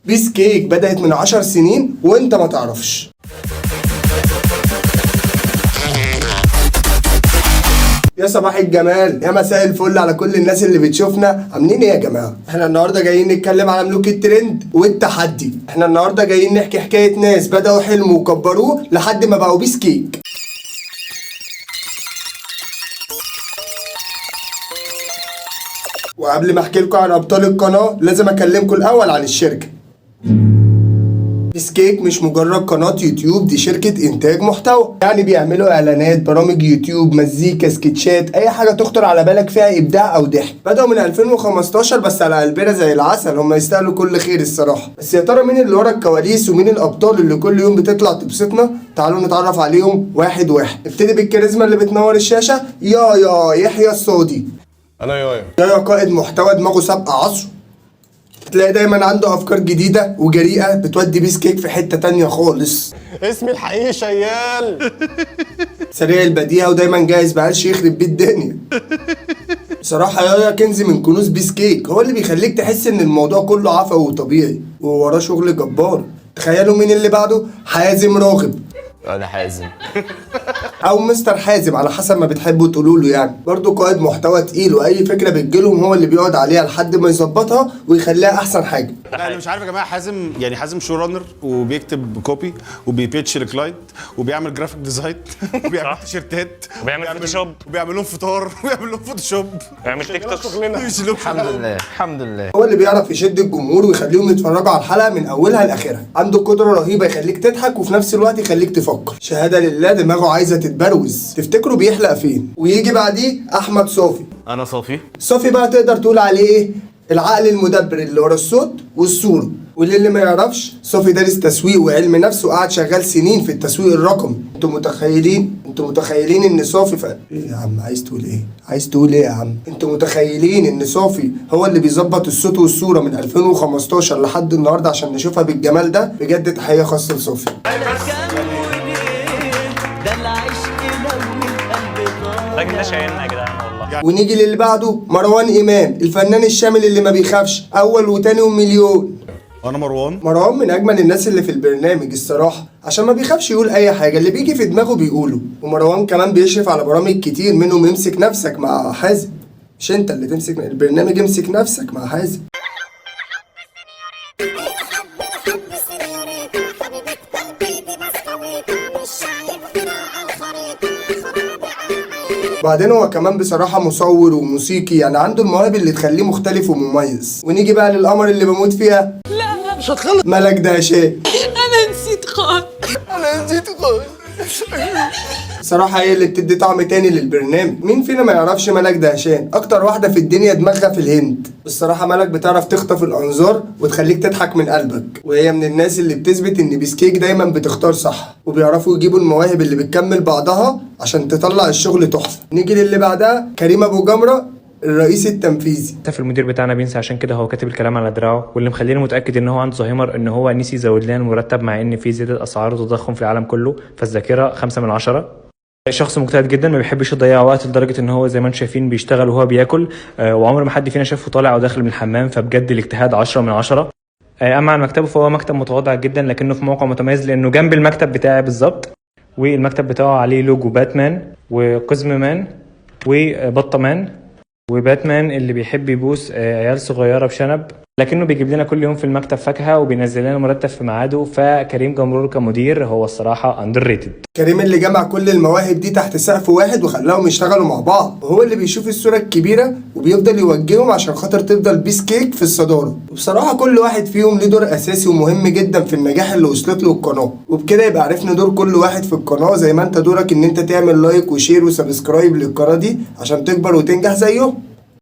بيس كيك بدأت من 10 سنين وانت ما تعرفش. يا صباح الجمال، يا مساء الفل على كل الناس اللي بتشوفنا. عاملين ايه يا جماعه؟ احنا النهارده جايين نتكلم على ملوك الترند والتحدي. احنا النهارده جايين نحكي حكايه ناس بدأوا حلم وكبروه لحد ما بقوا بيس كيك. وقبل ما احكي لكم عن ابطال القناه لازم اكلمكم الاول عن الشركه. بيس كيك مش مجرد قناة يوتيوب، دي شركة إنتاج محتوى، يعني بيعملوا إعلانات، برامج يوتيوب، مزيكا، سكتشات، أي حاجة تخطر على بالك فيها إبداع أو ضحك. بدأوا من 2015 بس على قلبنا زي العسل، هم يستاهلوا كل خير الصراحة. بس يا ترى مين اللي ورا الكواليس ومين الأبطال اللي كل يوم بتطلع تبسطنا؟ تعالوا نتعرف عليهم واحد واحد. نبتدي بالكاريزما اللي بتنور الشاشة، يا يحيى الصادي. أنا يا قائد محتوى دماغه سابقة عصره. تلاقي دايما عنده افكار جديده وجريئه بتودي بيس كيك في حته تانية خالص. اسمي الحقيقي شيال. سريع البديهه ودايما جاهز بقالش يخرب بيه الدنيا. بصراحه يا كنز من كنوز بيس كيك، هو اللي بيخليك تحس ان الموضوع كله عفوي وطبيعي ووراه شغل جبار. تخيلوا مين اللي بعده؟ حازم راغب. أنا حازم. او مستر حازم على حسب ما بتحبوا تقولوا له، يعني برضه قائد محتوى تقيل، واي فكره بتجيلهم هو اللي بيقعد عليها لحد ما يظبطها ويخليها احسن حاجه. لا انا مش عارف يا جماعه، حازم شو رانر وبيكتب كوبي وبيبيتش الكلاينت وبيعمل جرافيك ديزاين وبيعمل تيشيرتات وبيعمل فوتوشوب وبيعمل لهم فطار وبيعمل لهم فوتوشوب وبيعمل تيك توك. الحمد لله الحمد لله. هو اللي بيعرف يشد الجمهور ويخليهم يتفرجوا على الحلقه من اولها لاخرها. عنده قدره رهيبه يخليك تضحك وفي نفس الوقت يخليك تفكر. شهاده لله دماغه عايزه تتبروز. تفتكروا بيحلق فين؟ ويجي بعديه احمد صافي. أنا صافي. صافي بقى تقدر تقول عليه ايه؟ العقل المدبر اللي ورا الصوت والصوره. واللي ما يعرفش، صافي دارس تسويق وعلم نفس وقعد شغال سنين في التسويق الرقمي. انتوا متخيلين ان صافي ايه يا عم؟ عايز تقول ايه يا عم؟ انتوا متخيلين ان صافي هو اللي بيظبط الصوت والصوره من 2015 لحد النهارده عشان نشوفها بالجمال ده؟ بجد تحيه خاصه لصافي. الراجل ده شايلنا يا جدعان والله. ونيجي للي بعده، مروان إمام، الفنان الشامل اللي ما بيخافش، أول وتاني ومليون. انا مروان من أجمل الناس اللي في البرنامج الصراحة، عشان ما بيخافش يقول أي حاجة، اللي بيجي في دماغه بيقوله. ومروان كمان بيشرف على برامج كتير، منهم يمسك نفسك مع حازم. مش أنت اللي تمسك البرنامج، امسك نفسك مع حازم. بعدين هو كمان بصراحة مصور وموسيقي، يعني عنده المواهب اللي تخليه مختلف ومميز. ونيجي بقى للقمر اللي بموت فيها. لا مش هتخلص. ملك دهشان. انا نسيت خالص. صراحة هي اللي بتدي طعم تاني للبرنامج. مين فينا ما يعرفش ملك دهشان؟ أكتر واحدة في الدنيا دماغها في الهند. بالصراحة ملك بتعرف تخطف الأنظار وتخليك تضحك من قلبك، وهي من الناس اللي بتثبت إن بيس كيك دايما بتختار صح، وبيعرفوا يجيبوا المواهب اللي بتكمل بعضها عشان تطلع الشغل تحفة. نيجي للي بعدها، كريم أبو جمرة، الرئيس التنفيذي. المدير بتاعنا بينسى، عشان كده هو كاتب الكلام على دراعه، واللي مخليني متاكد ان هو عنده زهايمر ان هو نسي يزود لنا المرتب مع ان في زياده اسعار وتضخم في العالم كله، فالذاكره 5 من 10. شخص مجتهد جدا، ما بيحبش يضيع وقت لدرجه ان هو زي ما انتم شايفين بيشتغل وهو بياكل، وعمر ما حد فينا شافه طالع او داخل من الحمام، فبجد الاجتهاد 10 من 10. اما عن مكتبه فهو مكتب متواضع جدا لكنه في موقع متميز لانه جنب المكتب بتاعي بالظبط، والمكتب بتاعه عليه لوجو باتمان وقزم مان وبطه مان وباتمان اللي بيحب يبوس عيال صغيره بشنب، لكنه بيجيب لنا كل يوم في المكتب فاكهه وبينزل لنا مرتب في ميعاده. فكريم جمرور كمدير هو الصراحه اندر ريتد. كريم اللي جمع كل المواهب دي تحت سقف واحد وخلاهم يشتغلوا مع بعض، وهو اللي بيشوف الصوره الكبيره وبيفضل يوجههم عشان خاطر تفضل بيس كيك في الصداره. وبصراحه كل واحد فيهم ليه دور اساسي ومهم جدا في النجاح اللي وصلت له القناه، وبكده يبقى عرفنا دور كل واحد في القناه. زي ما انت دورك ان انت تعمل لايك وشير وسبسكرايب للقناه دي عشان تكبر وتنجح زيهم.